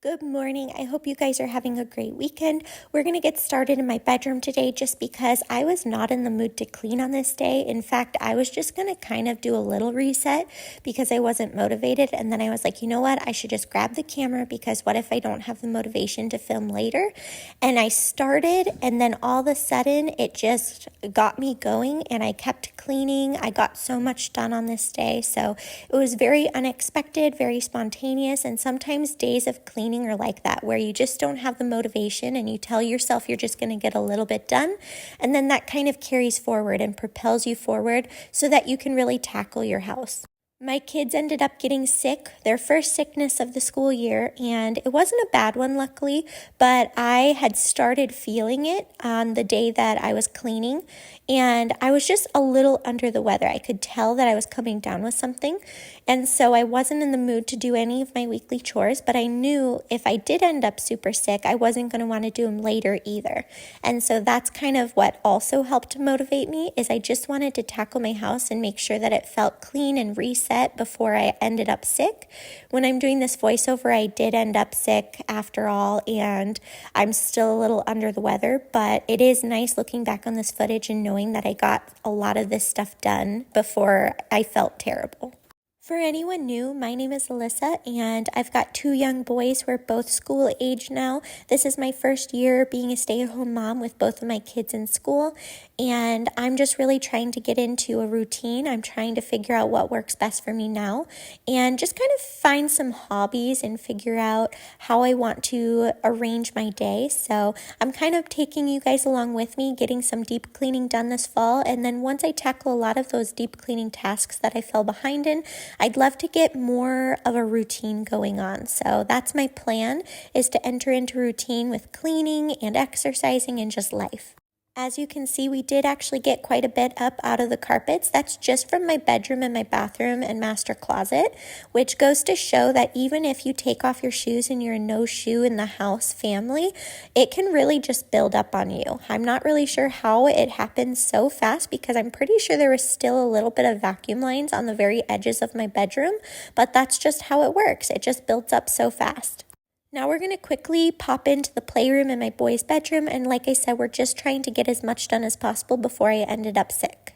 Good morning. I hope you guys are having a great weekend. We're going to get started in my bedroom today just because I was not in the mood to clean on this day. In fact, I was just going to kind of do a little reset because I wasn't motivated. And then I was like, you know what? I should just grab the camera because what if I don't have the motivation to film later? And I started, and then all of a sudden it just got me going and I kept cleaning. I got so much done on this day. So it was very unexpected, very spontaneous, and sometimes days of cleaning are like that, where you just don't have the motivation and you tell yourself you're just going to get a little bit done, and then that kind of carries forward and propels you forward so that you can really tackle your house. My kids ended up getting sick, their first sickness of the school year, and it wasn't a bad one, luckily, but I had started feeling it on the day that I was cleaning, and I was just a little under the weather. I could tell that I was coming down with something, and so I wasn't in the mood to do any of my weekly chores, but I knew if I did end up super sick, I wasn't going to want to do them later either. And so that's kind of what also helped to motivate me, is I just wanted to tackle my house and make sure that it felt clean and reset before I ended up sick. When I'm doing this voiceover, I did end up sick after all, and I'm still a little under the weather, but it is nice looking back on this footage and knowing that I got a lot of this stuff done before I felt terrible. For anyone new, my name is Alyssa, and I've got two young boys who are both school age now. This is my first year being a stay-at-home mom with both of my kids in school, and I'm just really trying to get into a routine. I'm trying to figure out what works best for me now and just kind of find some hobbies and figure out how I want to arrange my day. So I'm kind of taking you guys along with me, getting some deep cleaning done this fall, and then once I tackle a lot of those deep cleaning tasks that I fell behind in, I'd love to get more of a routine going on. So that's my plan, is to enter into routine with cleaning and exercising and just life. As you can see, we did actually get quite a bit up out of the carpets. That's just from my bedroom and my bathroom and master closet, which goes to show that even if you take off your shoes and you're a no shoe in the house family, it can really just build up on you. I'm not really sure how it happened so fast because I'm pretty sure there was still a little bit of vacuum lines on the very edges of my bedroom, but that's just how it works. It just builds up so fast. Now we're going to quickly pop into the playroom in my boys' bedroom, and like I said, we're just trying to get as much done as possible before I ended up sick.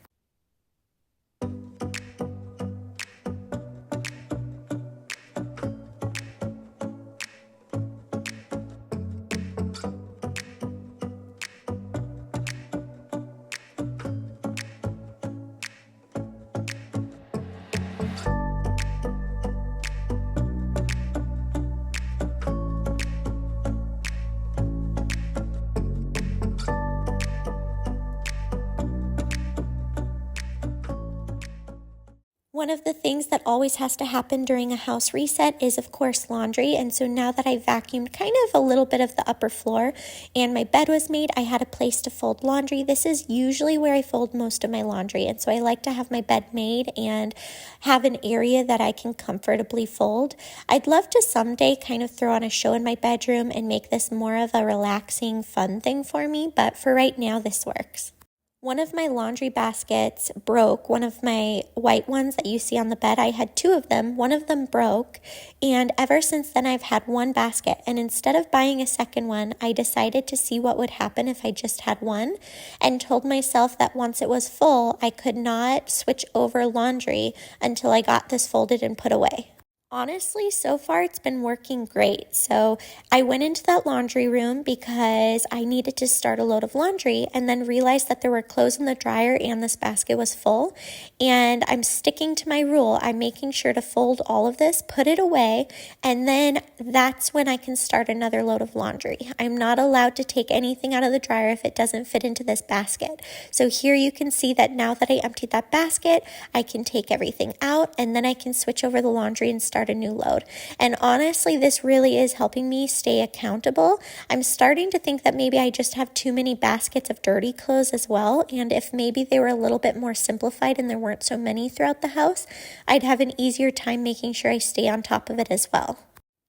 One of the things that always has to happen during a house reset is, of course, laundry. And so now that I vacuumed kind of a little bit of the upper floor and my bed was made, I had a place to fold laundry. This is usually where I fold most of my laundry. And so I like to have my bed made and have an area that I can comfortably fold. I'd love to someday kind of throw on a show in my bedroom and make this more of a relaxing, fun thing for me. But for right now, this works. One of my laundry baskets broke, one of my white ones that you see on the bed. I had two of them. One of them broke, and ever since then I've had one basket. And instead of buying a second one, I decided to see what would happen if I just had one, and told myself that once it was full, I could not switch over laundry until I got this folded and put away. Honestly, so far it's been working great. So I went into that laundry room because I needed to start a load of laundry and then realized that there were clothes in the dryer and this basket was full. And I'm sticking to my rule. I'm making sure to fold all of this, put it away, and then that's when I can start another load of laundry. I'm not allowed to take anything out of the dryer if it doesn't fit into this basket. So here you can see that now that I emptied that basket, I can take everything out and then I can switch over the laundry and start a new load. And honestly, this really is helping me stay accountable. I'm starting to think that maybe I just have too many baskets of dirty clothes as well, and if maybe they were a little bit more simplified and there weren't so many throughout the house, I'd have an easier time making sure I stay on top of it as well.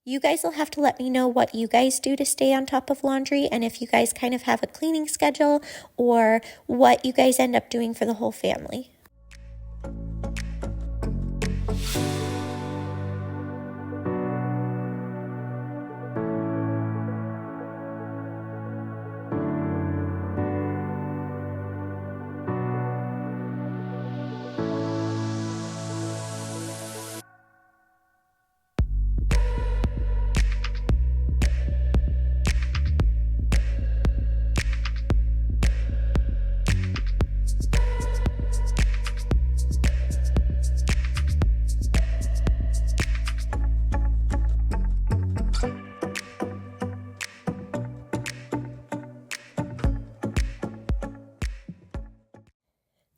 You guys will have to let me know what you guys do to stay on top of laundry, and if you guys kind of have a cleaning schedule or what you guys end up doing for the whole family.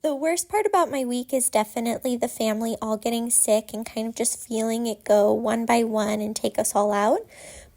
The worst part about my week is definitely the family all getting sick and kind of just feeling it go one by one and take us all out.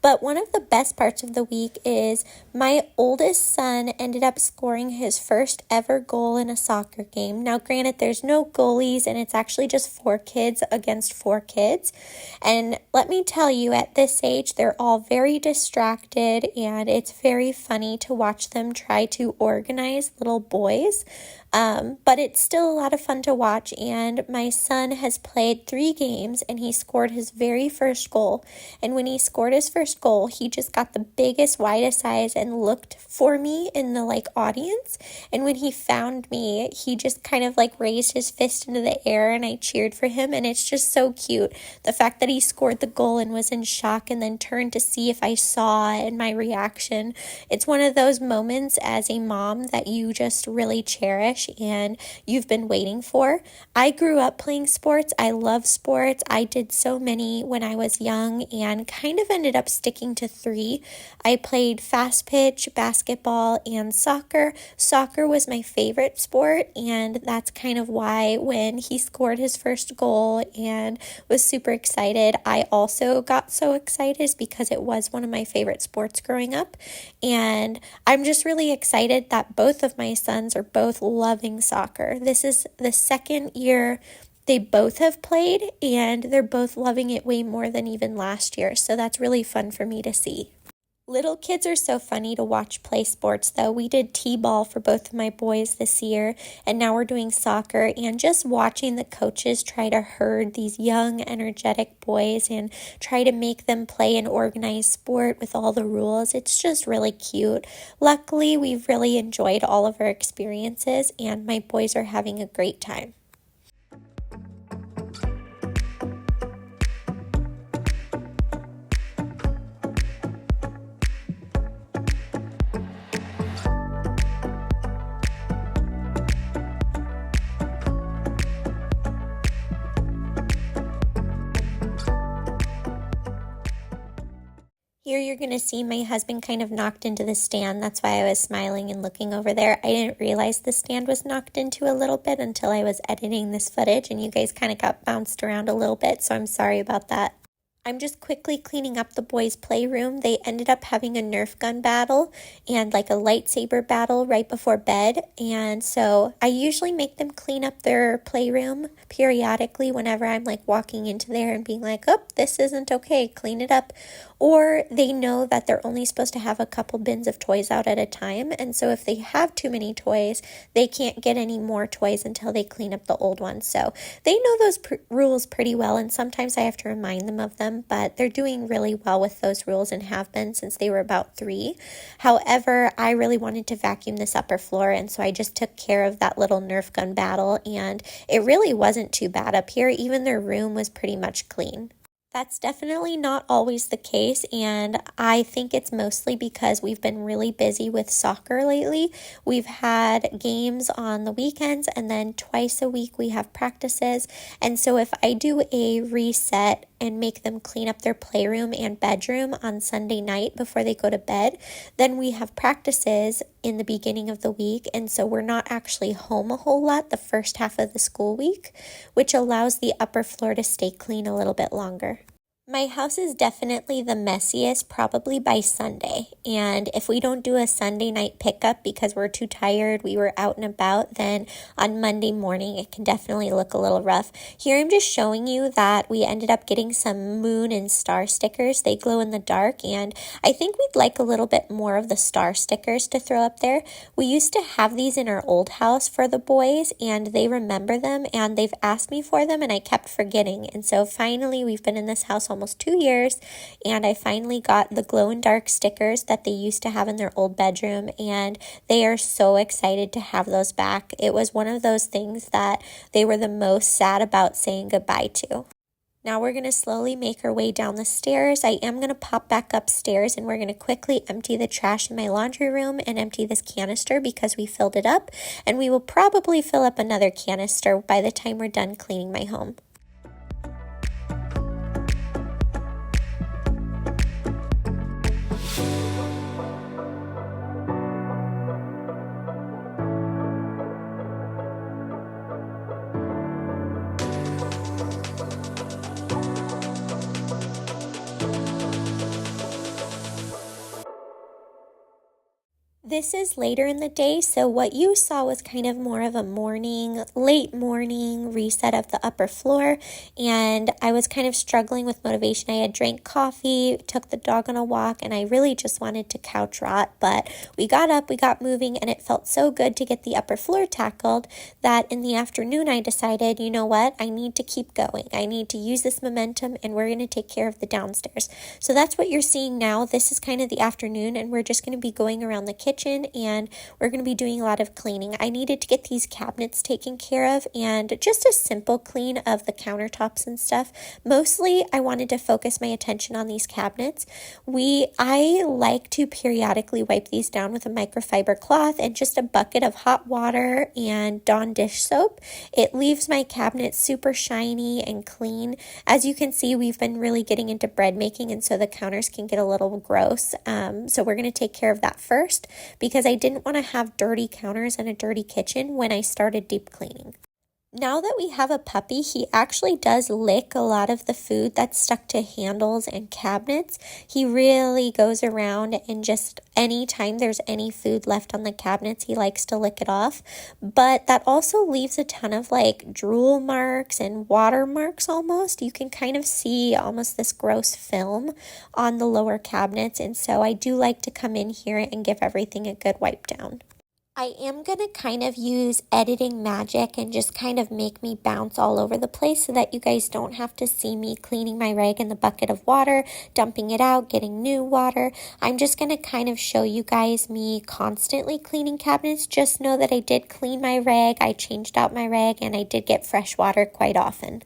But one of the best parts of the week is my oldest son ended up scoring his first ever goal in a soccer game. Now, granted, there's no goalies and it's actually just 4 kids against 4 kids. And let me tell you, at this age, they're all very distracted and it's very funny to watch them try to organize little boys. But it's still a lot of fun to watch, and my son has played 3 games and he scored his very first goal. And when he scored his first goal, he just got the biggest, widest eyes and looked for me in the audience. And when he found me, he just kind of raised his fist into the air and I cheered for him. And it's just so cute. The fact that he scored the goal and was in shock and then turned to see if I saw and my reaction. It's one of those moments as a mom that you just really cherish and you've been waiting for. I grew up playing sports. I love sports. I did so many when I was young and kind of ended up sticking to 3. I played fast pitch, basketball, and soccer. Soccer was my favorite sport, and that's kind of why when he scored his first goal and was super excited, I also got so excited because it was one of my favorite sports growing up. And I'm just really excited that both of my sons are both loving soccer. This is the second year they both have played, and they're both loving it way more than even last year. So that's really fun for me to see. Little kids are so funny to watch play sports, though. We did t-ball for both of my boys this year, and now we're doing soccer, and just watching the coaches try to herd these young, energetic boys and try to make them play an organized sport with all the rules, it's just really cute. Luckily, we've really enjoyed all of our experiences, and my boys are having a great time. Here you're going to see my husband kind of knocked into the stand. That's why I was smiling and looking over there. I didn't realize the stand was knocked into a little bit until I was editing this footage, and you guys kind of got bounced around a little bit, so I'm sorry about that. I'm just quickly cleaning up the boys' playroom. They ended up having a Nerf gun battle and a lightsaber battle right before bed. And so I usually make them clean up their playroom periodically whenever I'm walking into there and being oh, this isn't okay, clean it up. Or they know that they're only supposed to have a couple bins of toys out at a time. And so if they have too many toys, they can't get any more toys until they clean up the old ones. So they know those rules pretty well. And sometimes I have to remind them of them, but they're doing really well with those rules and have been since they were about 3. However, I really wanted to vacuum this upper floor. And so I just took care of that little Nerf gun battle. And it really wasn't too bad up here. Even their room was pretty much clean. That's definitely not always the case, and I think it's mostly because we've been really busy with soccer lately. We've had games on the weekends, and then twice a week we have practices, and so if I do a reset and make them clean up their playroom and bedroom on Sunday night before they go to bed, then we have practices in the beginning of the week, and so we're not actually home a whole lot the first half of the school week, which allows the upper floor to stay clean a little bit longer. My house is definitely the messiest probably by Sunday, and if we don't do a Sunday night pickup because we're too tired, we were out and about, then on Monday morning it can definitely look a little rough. Here I'm just showing you that we ended up getting some moon and star stickers. They glow in the dark, and I think we'd like a little bit more of the star stickers to throw up there. We used to have these in our old house for the boys, and they remember them, and they've asked me for them, and I kept forgetting, and so finally we've been in this house almost 2 years, and I finally got the glow-in-dark stickers that they used to have in their old bedroom, and they are so excited to have those back. It was one of those things that they were the most sad about saying goodbye to. Now we're going to slowly make our way down the stairs. I am going to pop back upstairs, and we're going to quickly empty the trash in my laundry room and empty this canister because we filled it up, and we will probably fill up another canister by the time we're done cleaning my home. This is later in the day, so what you saw was kind of more of a late morning reset of the upper floor, and I was kind of struggling with motivation. I had drank coffee, took the dog on a walk, and I really just wanted to couch rot, but we got up, we got moving, and it felt so good to get the upper floor tackled that in the afternoon I decided, you know what, I need to keep going. I need to use this momentum, and we're going to take care of the downstairs. So that's what you're seeing now. This is kind of the afternoon, and we're just going to be going around the kitchen, and we're going to be doing a lot of cleaning. I needed to get these cabinets taken care of and just a simple clean of the countertops and stuff. Mostly I wanted to focus my attention on these cabinets. I like to periodically wipe these down with a microfiber cloth and just a bucket of hot water and Dawn dish soap. It leaves my cabinet super shiny and clean. As you can see, we've been really getting into bread making, and so the counters can get a little gross. So we're going to take care of that first, because I didn't want to have dirty counters and a dirty kitchen when I started deep cleaning. Now that we have a puppy, he actually does lick a lot of the food that's stuck to handles and cabinets. He really goes around and just anytime there's any food left on the cabinets, he likes to lick it off. But that also leaves a ton of like drool marks and water marks almost. You can kind of see almost this gross film on the lower cabinets. And so I do like to come in here and give everything a good wipe down. I am going to kind of use editing magic and just kind of make me bounce all over the place so that you guys don't have to see me cleaning my rag in the bucket of water, dumping it out, getting new water. I'm just going to kind of show you guys me constantly cleaning cabinets. Just know that I did clean my rag, I changed out my rag, and I did get fresh water quite often.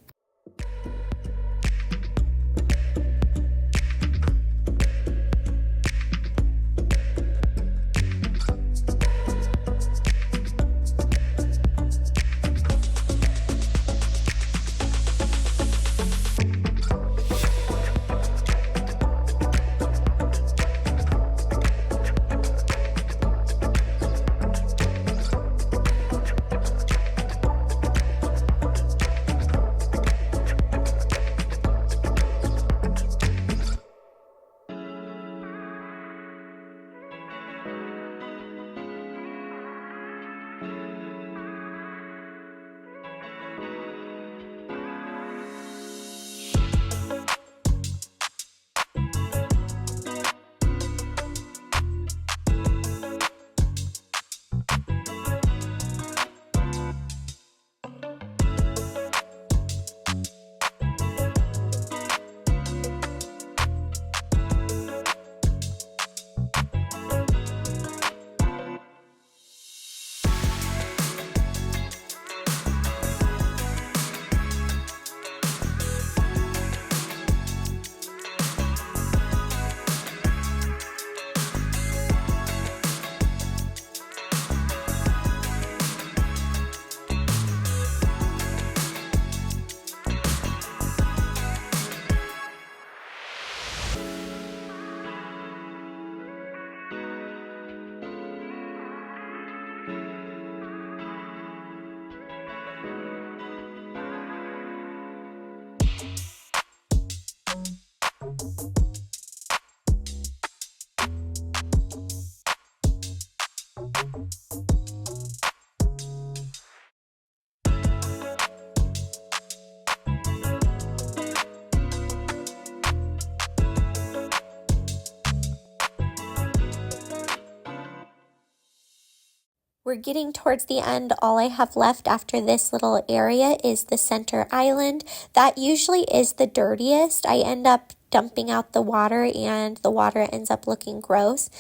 We're getting towards the end. All I have left after this little area is the center island. That usually is the dirtiest. I end up dumping out the water and the water ends up looking gross.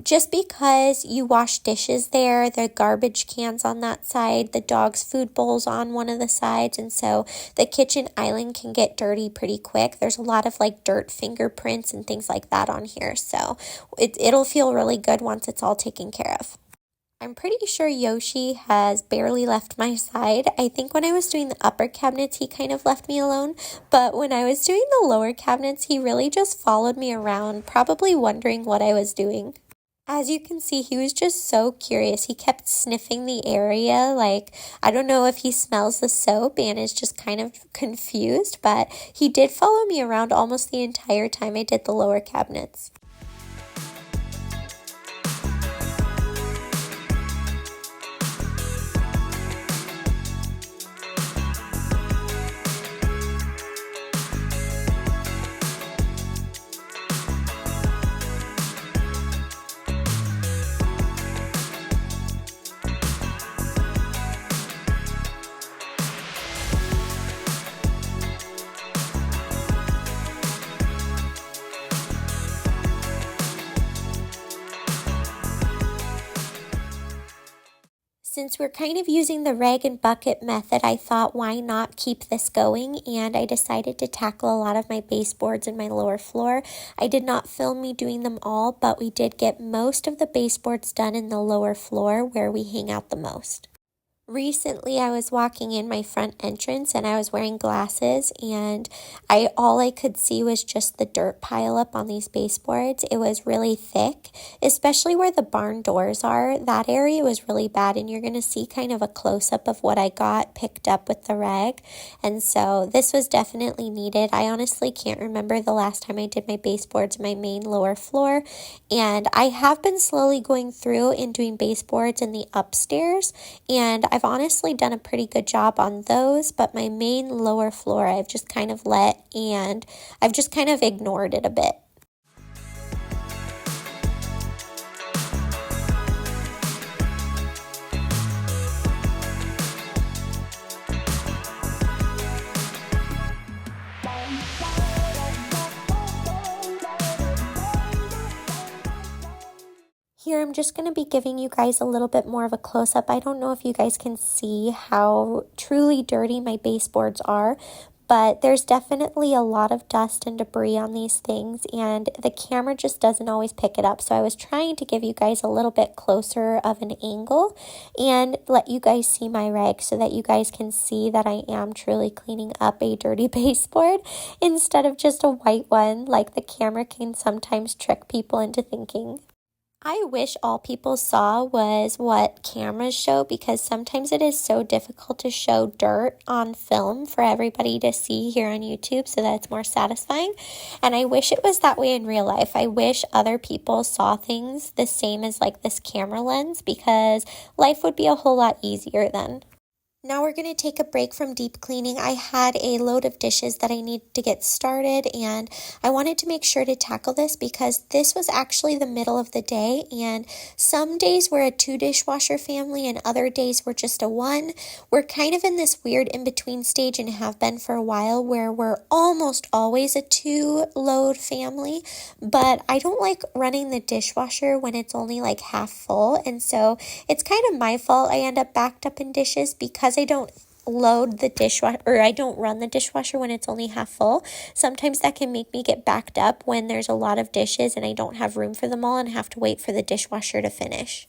Just because you wash dishes there, the garbage cans on that side, the dog's food bowls on one of the sides, and so the kitchen island can get dirty pretty quick. There's a lot of like dirt fingerprints and things like that on here, so it'll feel really good once it's all taken care of. I'm pretty sure Yoshi has barely left my side. I think when I was doing the upper cabinets, he kind of left me alone. But when I was doing the lower cabinets, he really just followed me around, probably wondering what I was doing. As you can see, he was just so curious. He kept sniffing the area. Like, I don't know if he smells the soap and is just kind of confused, but he did follow me around almost the entire time I did the lower cabinets. Since we're kind of using the rag and bucket method, I thought why not keep this going, and I decided to tackle a lot of my baseboards in my lower floor. I did not film me doing them all, but we did get most of the baseboards done in the lower floor where we hang out the most. Recently, I was walking in my front entrance and I was wearing glasses, and all I could see was just the dirt pile up on these baseboards. It was really thick, especially where the barn doors are. That area was really bad, and you're going to see kind of a close-up of what I got picked up with the rag. And so this was definitely needed. I honestly can't remember the last time I did my baseboards in my main lower floor, and I have been slowly going through and doing baseboards in the upstairs, and I've honestly done a pretty good job on those, but my main lower floor I've just kind of I've just kind of ignored it a bit. Here, I'm just going to be giving you guys a little bit more of a close-up. I don't know if you guys can see how truly dirty my baseboards are, but there's definitely a lot of dust and debris on these things, and the camera just doesn't always pick it up. So I was trying to give you guys a little bit closer of an angle and let you guys see my rag so that you guys can see that I am truly cleaning up a dirty baseboard instead of just a white one like the camera can sometimes trick people into thinking. I wish all people saw was what cameras show, because sometimes it is so difficult to show dirt on film for everybody to see here on YouTube so that it's more satisfying. And I wish it was that way in real life. I wish other people saw things the same as like this camera lens, because life would be a whole lot easier then. Now we're going to take a break from deep cleaning. I had a load of dishes that I need to get started, and I wanted to make sure to tackle this because this was actually the middle of the day, and some days we're a 2 dishwasher family and other days we're just a 1. We're kind of in this weird in-between stage and have been for a while where we're almost always a 2 load family, but I don't like running the dishwasher when it's only like half full, and so it's kind of my fault I end up backed up in dishes because I don't load the dishwasher, or I don't run the dishwasher when it's only half full. Sometimes that can make me get backed up when there's a lot of dishes and I don't have room for them all and have to wait for the dishwasher to finish.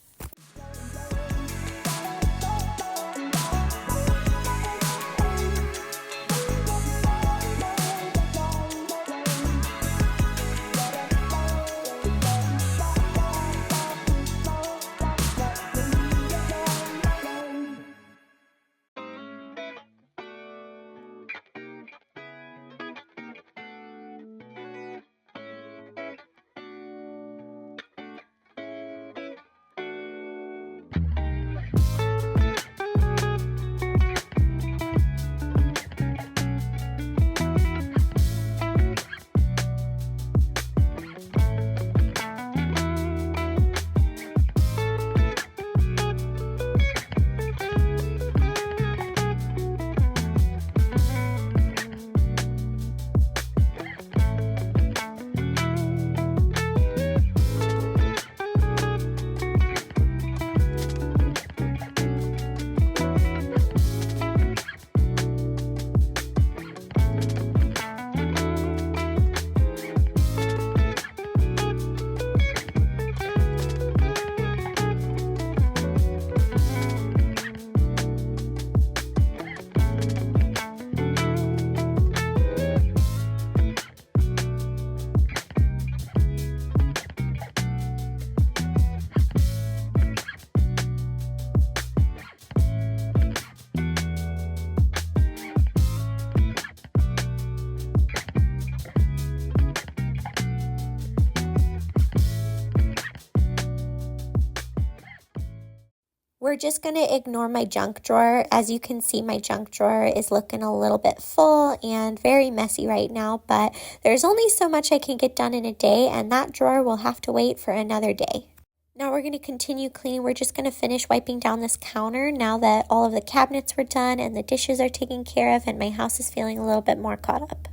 We're just going to ignore my junk drawer. As you can see, my junk drawer is looking a little bit full and very messy right now, but there's only so much I can get done in a day, and that drawer will have to wait for another day. Now we're going to continue cleaning. We're just going to finish wiping down this counter now that all of the cabinets were done and the dishes are taken care of and my house is feeling a little bit more caught up.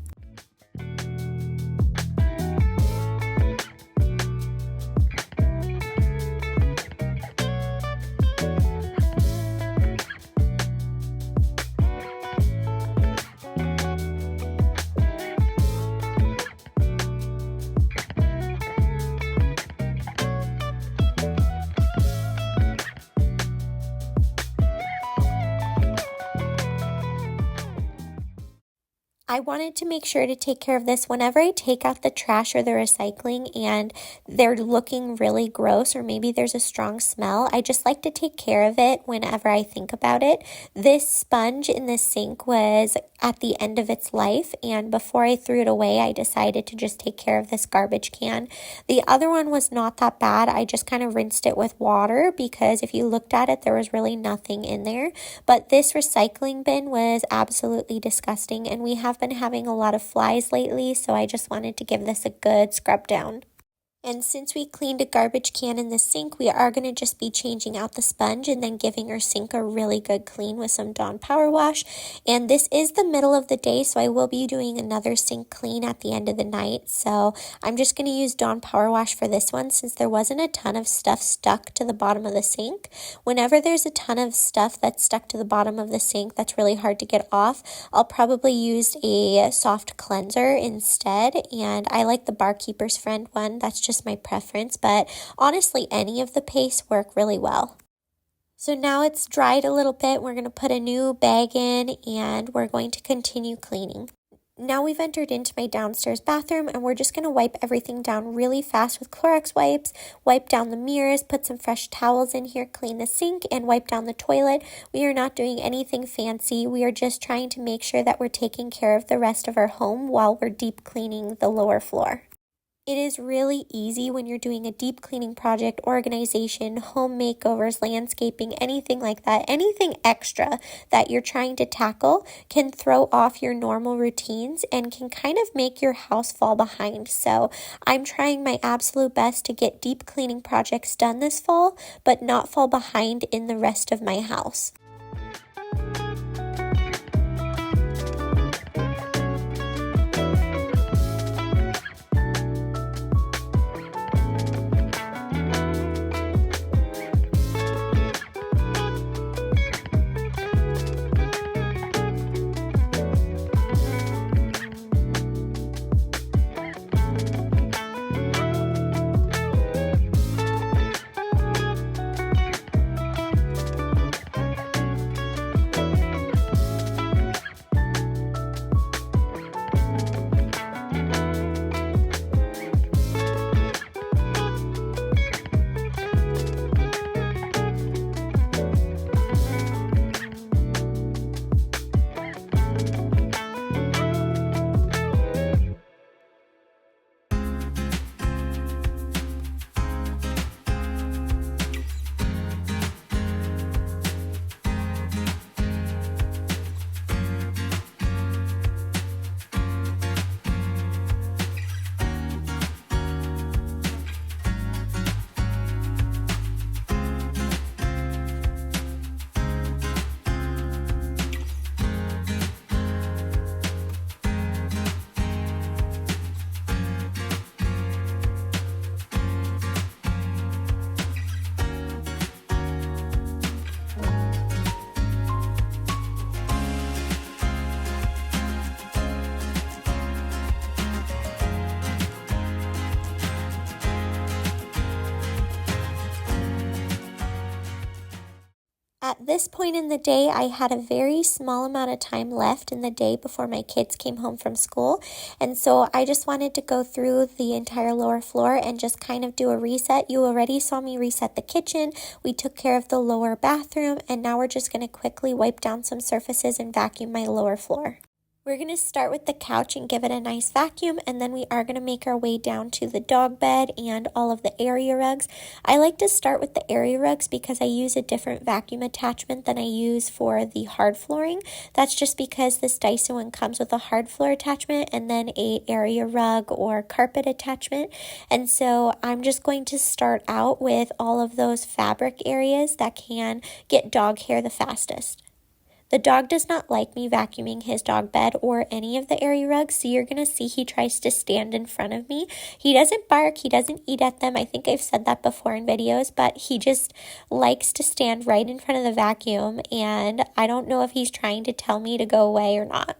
I wanted to make sure to take care of this whenever I take out the trash or the recycling and they're looking really gross or maybe there's a strong smell. I just like to take care of it whenever I think about it. This sponge in the sink was at the end of its life, and before I threw it away, I decided to just take care of this garbage can. The other one was not that bad. I just kind of rinsed it with water because if you looked at it, there was really nothing in there. But this recycling bin was absolutely disgusting, and we have been having a lot of flies lately, so I just wanted to give this a good scrub down. And since we cleaned a garbage can in the sink, we are going to just be changing out the sponge and then giving our sink a really good clean with some Dawn Power Wash. And this is the middle of the day, so I will be doing another sink clean at the end of the night. So I'm just going to use Dawn Power Wash for this one since there wasn't a ton of stuff stuck to the bottom of the sink. Whenever there's a ton of stuff that's stuck to the bottom of the sink that's really hard to get off, I'll probably use a soft cleanser instead. And I like the Barkeeper's Friend one. That's just my preference, but honestly any of the pastes work really well. So now it's dried a little bit. We're going to put a new bag in and we're going to continue cleaning. Now we've entered into my downstairs bathroom and we're just going to wipe everything down really fast with Clorox wipes, wipe down the mirrors, put some fresh towels in here, clean the sink, and wipe down the toilet. We are not doing anything fancy. We are just trying to make sure that we're taking care of the rest of our home while we're deep cleaning the lower floor. It is really easy when you're doing a deep cleaning project, organization, home makeovers, landscaping, anything like that. Anything extra that you're trying to tackle can throw off your normal routines and can kind of make your house fall behind. So I'm trying my absolute best to get deep cleaning projects done this fall, but not fall behind in the rest of my house. At this point in the day, I had a very small amount of time left in the day before my kids came home from school. And so I just wanted to go through the entire lower floor and just kind of do a reset. You already saw me reset the kitchen. We took care of the lower bathroom, and now we're just going to quickly wipe down some surfaces and vacuum my lower floor. We're going to start with the couch and give it a nice vacuum, and then we are going to make our way down to the dog bed and all of the area rugs. I like to start with the area rugs because I use a different vacuum attachment than I use for the hard flooring. That's just because this Dyson one comes with a hard floor attachment and then a area rug or carpet attachment. And so I'm just going to start out with all of those fabric areas that can get dog hair the fastest. The dog does not like me vacuuming his dog bed or any of the area rugs, so you're going to see he tries to stand in front of me. He doesn't bark, he doesn't eat at them. I think I've said that before in videos, but he just likes to stand right in front of the vacuum, and I don't know if he's trying to tell me to go away or not.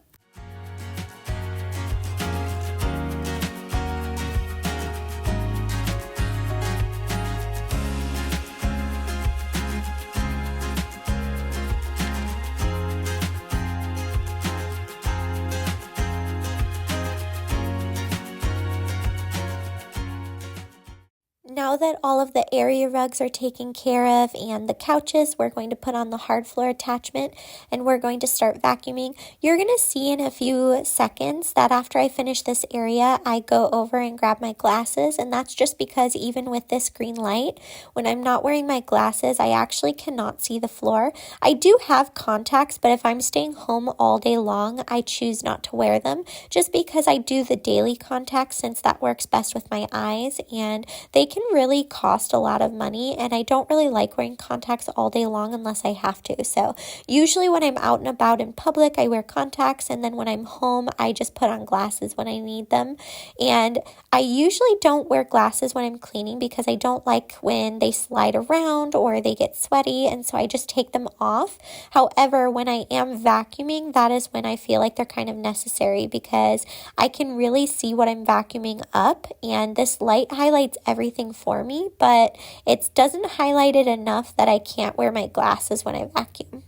Now that all of the area rugs are taken care of and the couches, we're going to put on the hard floor attachment and we're going to start vacuuming. You're going to see in a few seconds that after I finish this area, I go over and grab my glasses, and that's just because even with this green light, when I'm not wearing my glasses, I actually cannot see the floor. I do have contacts, but if I'm staying home all day long, I choose not to wear them just because I do the daily contacts since that works best with my eyes, and they can really cost a lot of money, and I don't really like wearing contacts all day long unless I have to. So usually when I'm out and about in public, I wear contacts, and then when I'm home, I just put on glasses when I need them. And I usually don't wear glasses when I'm cleaning because I don't like when they slide around or they get sweaty, and so I just take them off. However, when I am vacuuming, that is when I feel like they're kind of necessary because I can really see what I'm vacuuming up, and this light highlights everything for me, but it doesn't highlight it enough that I can't wear my glasses when I vacuum.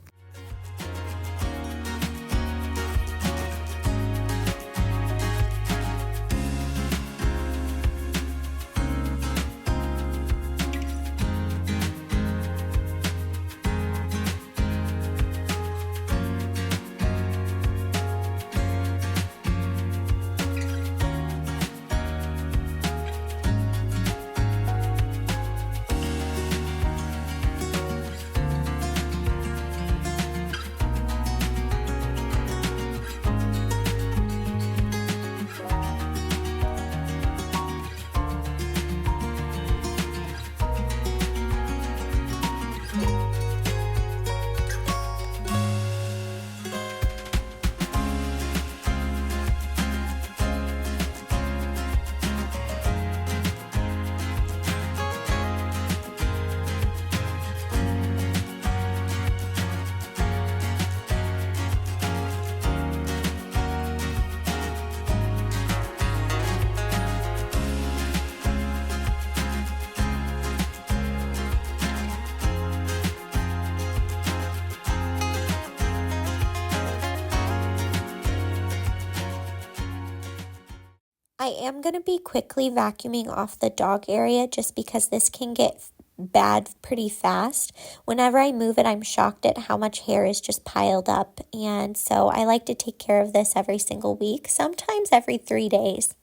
I am going to be quickly vacuuming off the dog area just because this can get bad pretty fast. Whenever I move it, I'm shocked at how much hair is just piled up, and so I like to take care of this every single week, sometimes every 3 days.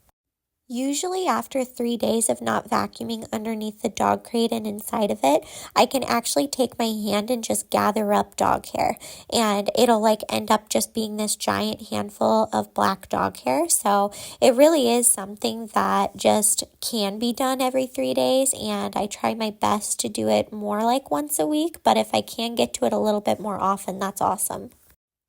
Usually after 3 days of not vacuuming underneath the dog crate and inside of it, I can actually take my hand and just gather up dog hair, and it'll like end up just being this giant handful of black dog hair. So it really is something that just can be done every 3 days, and I try my best to do it more like once a week, but if I can get to it a little bit more often, that's awesome.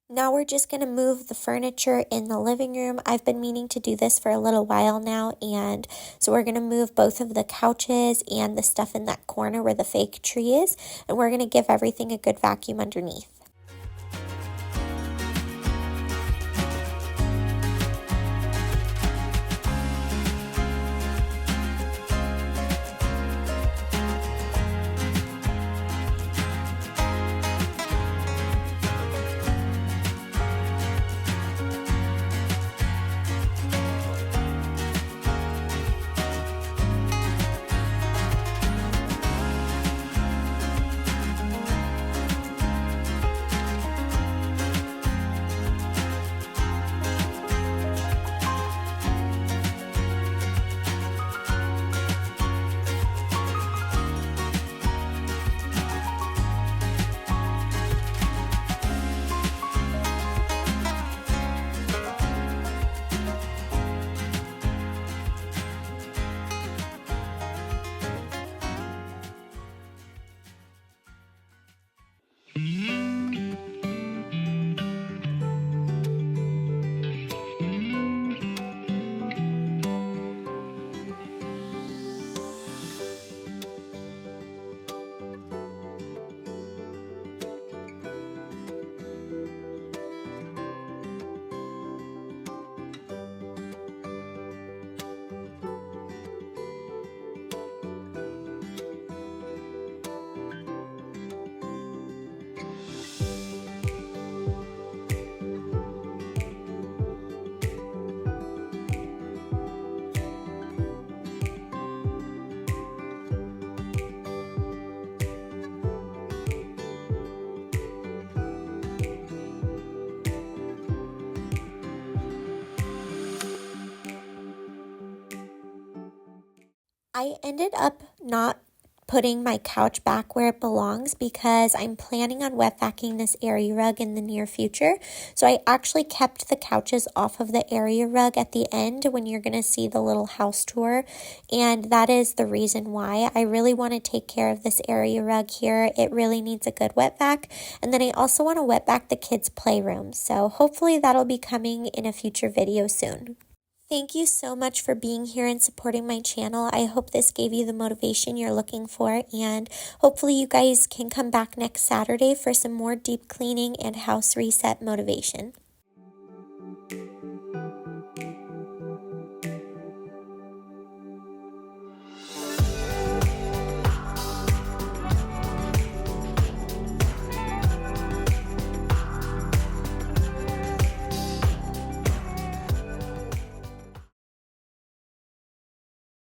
Now we're just going to move the furniture in the living room. I've been meaning to do this for a little while now, and so we're going to move both of the couches and the stuff in that corner where the fake tree is, and we're going to give everything a good vacuum underneath. I ended up not putting my couch back where it belongs because I'm planning on wet vacuuming this area rug in the near future. So I actually kept the couches off of the area rug at the end when you're going to see the little house tour. And that is the reason why I really want to take care of this area rug here. It really needs a good wet vac. And then I also want to wet vac the kids' playroom. So hopefully that'll be coming in a future video soon. Thank you so much for being here and supporting my channel. I hope this gave you the motivation you're looking for, and hopefully you guys can come back next Saturday for some more deep cleaning and house reset motivation.